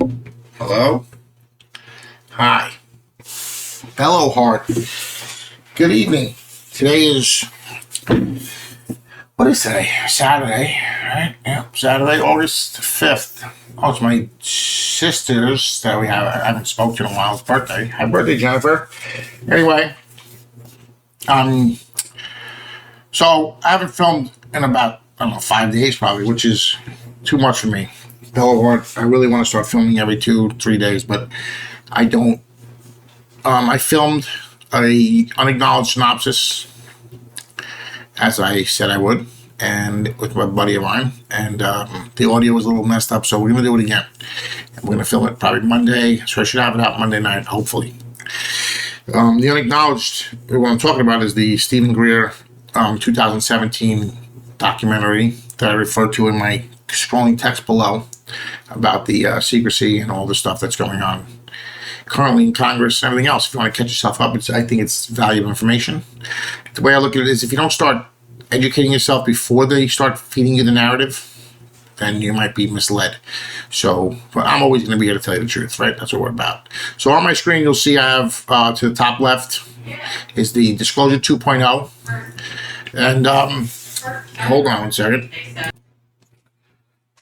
Hello? Hello? Hi. BelloHeart. Good evening. Today is, what is today? Saturday, right? Yep, Saturday, August 5th. Oh, it's my sister's that I haven't spoken to in a while's birthday. Happy birthday, Jennifer. Anyway, so I haven't filmed in about, 5 days probably, which is too much for me. BelloHeart, I really want to start filming every 2-3 days, but I don't. I filmed a unacknowledged synopsis, as I said I would, and with my buddy of mine, and the audio was a little messed up, so we're going to do it again. And we're going to film it probably Monday, so I should have it out Monday night, hopefully. The unacknowledged, what I'm talking about is the Stephen Greer 2017 documentary that I referred to in my scrolling text below about the secrecy and all the stuff that's going on currently in Congress and everything else. If you want to catch yourself up, I think it's valuable information. The way I look at it is, if you don't start educating yourself before they start feeding you the narrative, then you might be misled. So, but I'm always going to be here to tell you the truth, right? That's what we're about. So on my screen, you'll see I have to the top left is the Disclosure 2.0. And hold on one second.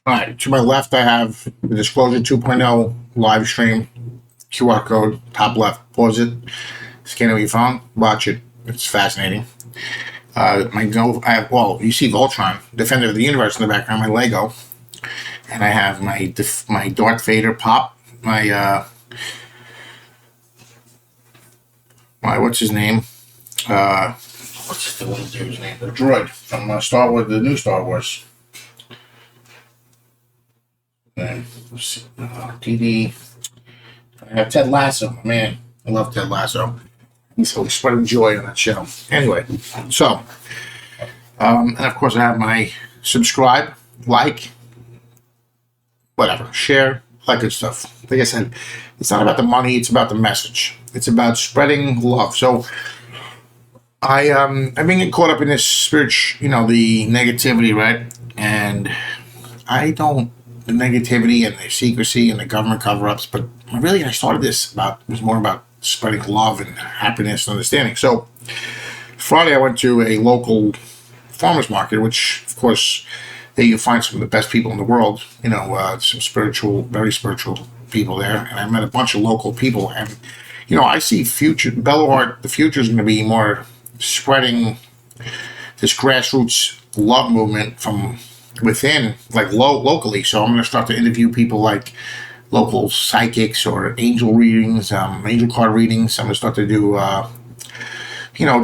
All right, to my left, I have the Disclosure 2.0 live stream QR code, top left. Pause it, scan it with your phone, watch it. It's fascinating. You see Voltron, Defender of the Universe in the background, my Lego, and I have my Darth Vader pop, my what's his name? What's the little dude's name? The droid from Star Wars, the new Star Wars. DD. I have Ted Lasso. Man, I love Ted Lasso. He's always spreading joy on that show. Anyway, so, and of course I have my subscribe, like, whatever, share, that good stuff. Like I said, it's not about the money, it's about the message. It's about spreading love. So, I've been getting caught up in this spiritual, the negativity, right? And the negativity and the secrecy and the government cover-ups, but really I started this it was more about spreading love and happiness and understanding. So Friday I went to a local farmers market, which of course there you find some of the best people in the world, some very spiritual people there, and I met a bunch of local people, and I see BelloHeart, the future is going to be more spreading this grassroots love movement from within, like locally. So I'm going to start to interview people like local psychics or angel readings, angel card readings. I'm going to start to do,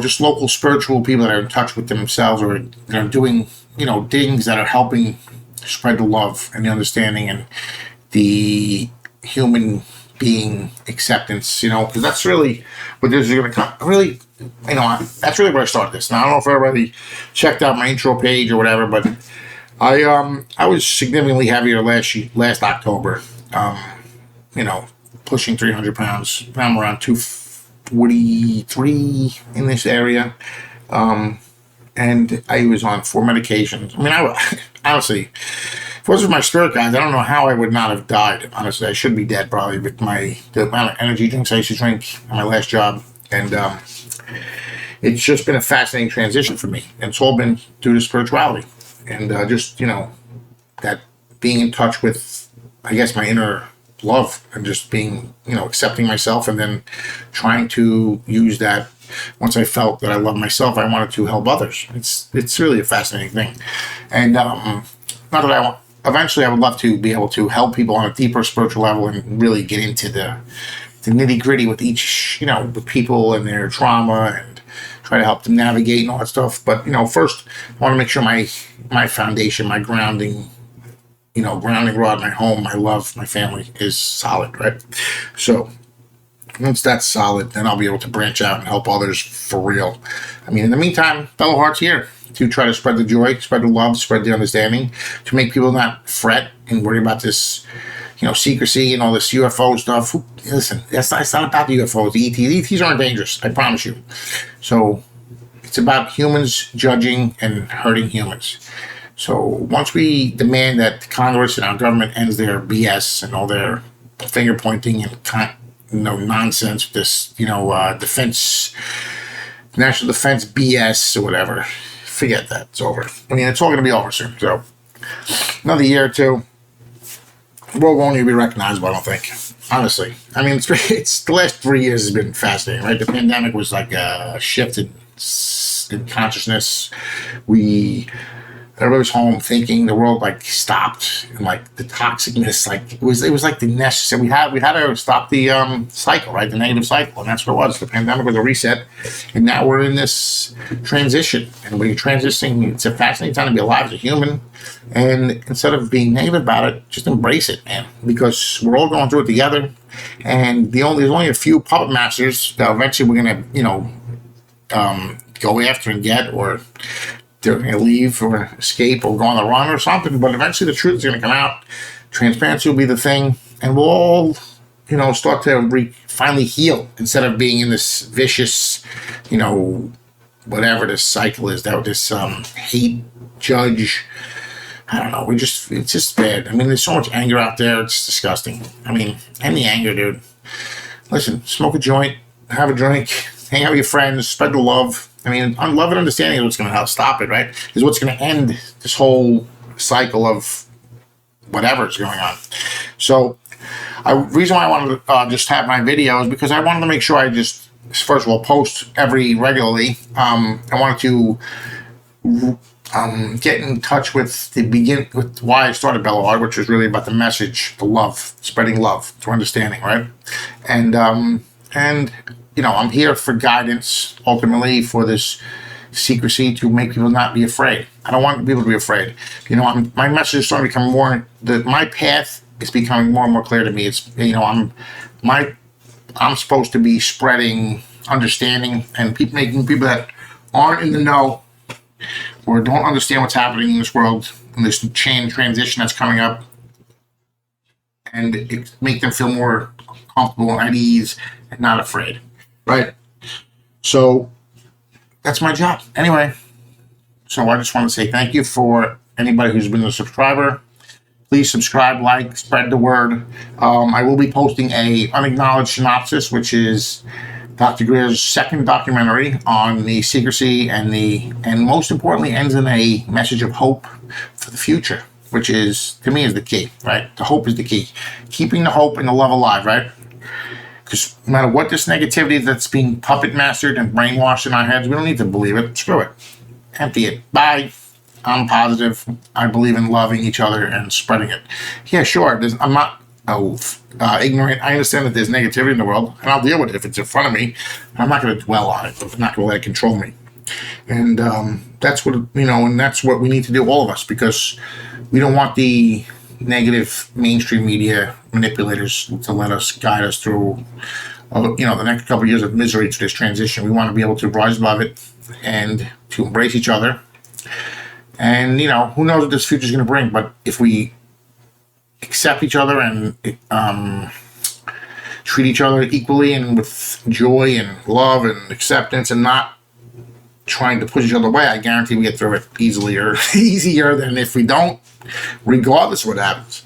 just local spiritual people that are in touch with themselves, or doing, things that are helping spread the love and the understanding and the human being acceptance, because that's really what this is going to come. Really, that's really where I started this. Now, I don't know if everybody checked out my intro page or whatever, but I was significantly heavier last October, pushing 300 pounds. Now I'm around 243 in this area, and I was on 4 medications. Honestly, if it wasn't for my spirit guides, I don't know how I would not have died. Honestly, I should be dead probably with the amount of energy drinks I used to drink at my last job, and it's just been a fascinating transition for me, and it's all been due to spirituality. And that being in touch with, I guess, my inner love, and just being, accepting myself, and then trying to use that. Once I felt that I love myself, I wanted to help others. It's really a fascinating thing. And eventually I would love to be able to help people on a deeper spiritual level and really get into the nitty gritty with each, with people and their trauma, and try to help them navigate and all that stuff. But, first I want to make sure my foundation, my grounding rod, my home, my love, my family is solid, right? So once that's solid, then I'll be able to branch out and help others for real. In the meantime, BelloHeart's here to try to spread the joy, spread the love, spread the understanding, to make people not fret and worry about this, secrecy and all this UFO stuff. Listen, it's not about the UFOs, the ETs. The ETs aren't dangerous, I promise you. So it's about humans judging and hurting humans. So once we demand that Congress and our government ends their BS and all their finger pointing and nonsense. This, defense, national defense BS or whatever. Forget that. It's over. I mean, it's all going to be over soon. So another year or two, the world won't even be recognizable, I don't think. Honestly. I mean, it's the last 3 years has been fascinating, right? The pandemic was like a shift in consciousness. Everybody was home thinking, the world like stopped, and like the toxicness, like it was like the necessary. We had to stop the cycle, right? The negative cycle, and that's what it was. The pandemic was a reset, and now we're in this transition, and we're transitioning. It's a fascinating time to be alive as a human, and instead of being negative about it, just embrace it, man, because we're all going through it together. And there's only a few puppet masters that eventually we're gonna, go after and get, or they're going to leave or escape or go on the run or something, but eventually the truth is going to come out. Transparency will be the thing, and we'll all, start to finally heal instead of being in this vicious, whatever this cycle is, this hate, judge. I don't know. It's just bad. I mean, there's so much anger out there. It's disgusting. I mean, end the anger, dude. Listen, smoke a joint, have a drink, hang out with your friends, spread the love. I mean, love and understanding is what's going to help stop it, right? Is what's going to end this whole cycle of whatever is going on. So, reason why I wanted to just have my video is because I wanted to make sure I just, first of all, post regularly. I wanted to get in touch with with why I started BelloHeart, which was really about the message, the love, spreading love through understanding, right? And I'm here for guidance, ultimately, for this secrecy to make people not be afraid. I don't want people to be afraid. My message is starting to become more, my path is becoming more and more clear to me. It's, I'm supposed to be spreading understanding and making people that aren't in the know or don't understand what's happening in this world, in this transition that's coming up, and make them feel more comfortable, at ease, and not afraid. Right. So that's my job. Anyway, so I just want to say thank you for anybody who's been a subscriber. Please subscribe, like, spread the word. I will be posting a unacknowledged synopsis, which is Dr. Greer's second documentary on the secrecy, and most importantly ends in a message of hope for the future, which is, to me, is the key, right? The hope is the key. Keeping the hope and the love alive, right? Because no matter what this negativity that's being puppet mastered and brainwashed in our heads, we don't need to believe it. Screw it. Empty it. Bye. I'm positive. I believe in loving each other and spreading it. Yeah, sure. I'm not ignorant. I understand that there's negativity in the world, and I'll deal with it if it's in front of me. I'm not going to dwell on it. I'm not going to let it control me. And that's what, and that's what we need to do, all of us, because we don't want the negative mainstream media manipulators to let us guide us through, the next couple of years of misery to this transition. We want to be able to rise above it and to embrace each other. And, who knows what this future is going to bring, but if we accept each other and treat each other equally and with joy and love and acceptance and not trying to push each other away, I guarantee we get through it easier than if we don't, regardless of what happens.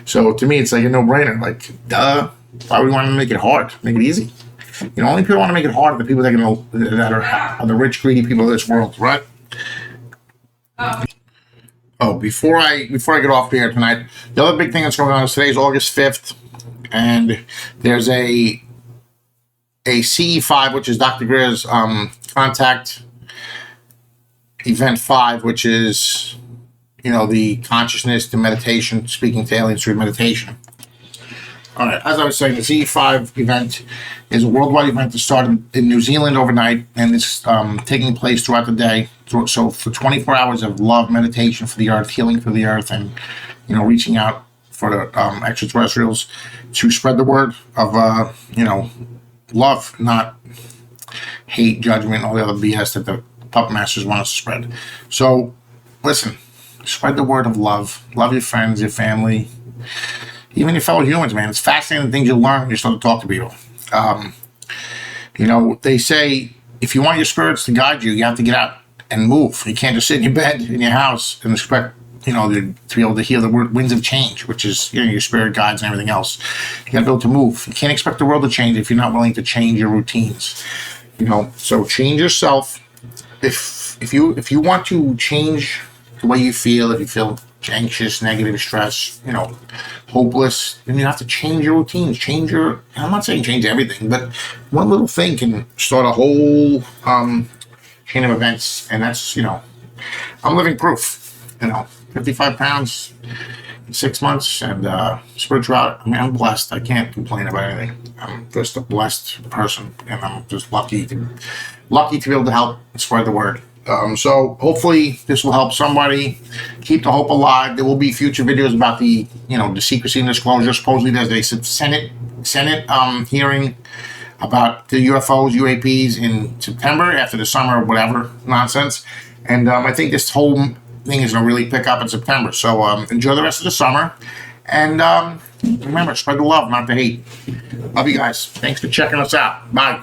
So to me, it's like a no-brainer. Like, duh. Why would we want to make it hard? Make it easy. Only people want to make it hard are the people that are the rich, greedy people of this world, right? Oh, before I get off here tonight, the other big thing that's going on is today's August 5th, and there's a CE5, which is Dr. Greer's contact event 5, which is the consciousness, the meditation, speaking to aliens through meditation. All right, as I was saying, the CE5 event is a worldwide event that started in New Zealand overnight, and it's taking place throughout the day. So for 24 hours of love, meditation for the earth, healing for the earth, and reaching out for the extraterrestrials to spread the word of love, not hate, judgment, all the other BS that the puppet masters want us to spread. So listen, spread the word of love. Love your friends, your family, even your fellow humans, man. It's fascinating things you learn when you start to talk to people. They say if you want your spirits to guide you, you have to get out and move. You can't just sit in your bed in your house and expect to be able to hear the winds of change, which is, your spirit guides and everything else. You got to be able to move. You can't expect the world to change if you're not willing to change your routines. So change yourself. If you want to change the way you feel, if you feel anxious, negative, stress, hopeless, then you have to change your routines. I'm not saying change everything, but one little thing can start a whole chain of events. And that's, I'm living proof. 55 pounds in 6 months, and spirituality. I mean, I'm blessed. I can't complain about anything. I'm just a blessed person, and I'm just lucky to be able to help spread the word. So hopefully this will help somebody keep the hope alive. There will be future videos about the secrecy and disclosure. Supposedly there's a Senate hearing about the UFOs, UAPs in September after the summer or whatever nonsense. And I think this whole thing is going to really pick up in September. So enjoy the rest of the summer. And remember, spread the love, not the hate. Love you guys. Thanks for checking us out. Bye.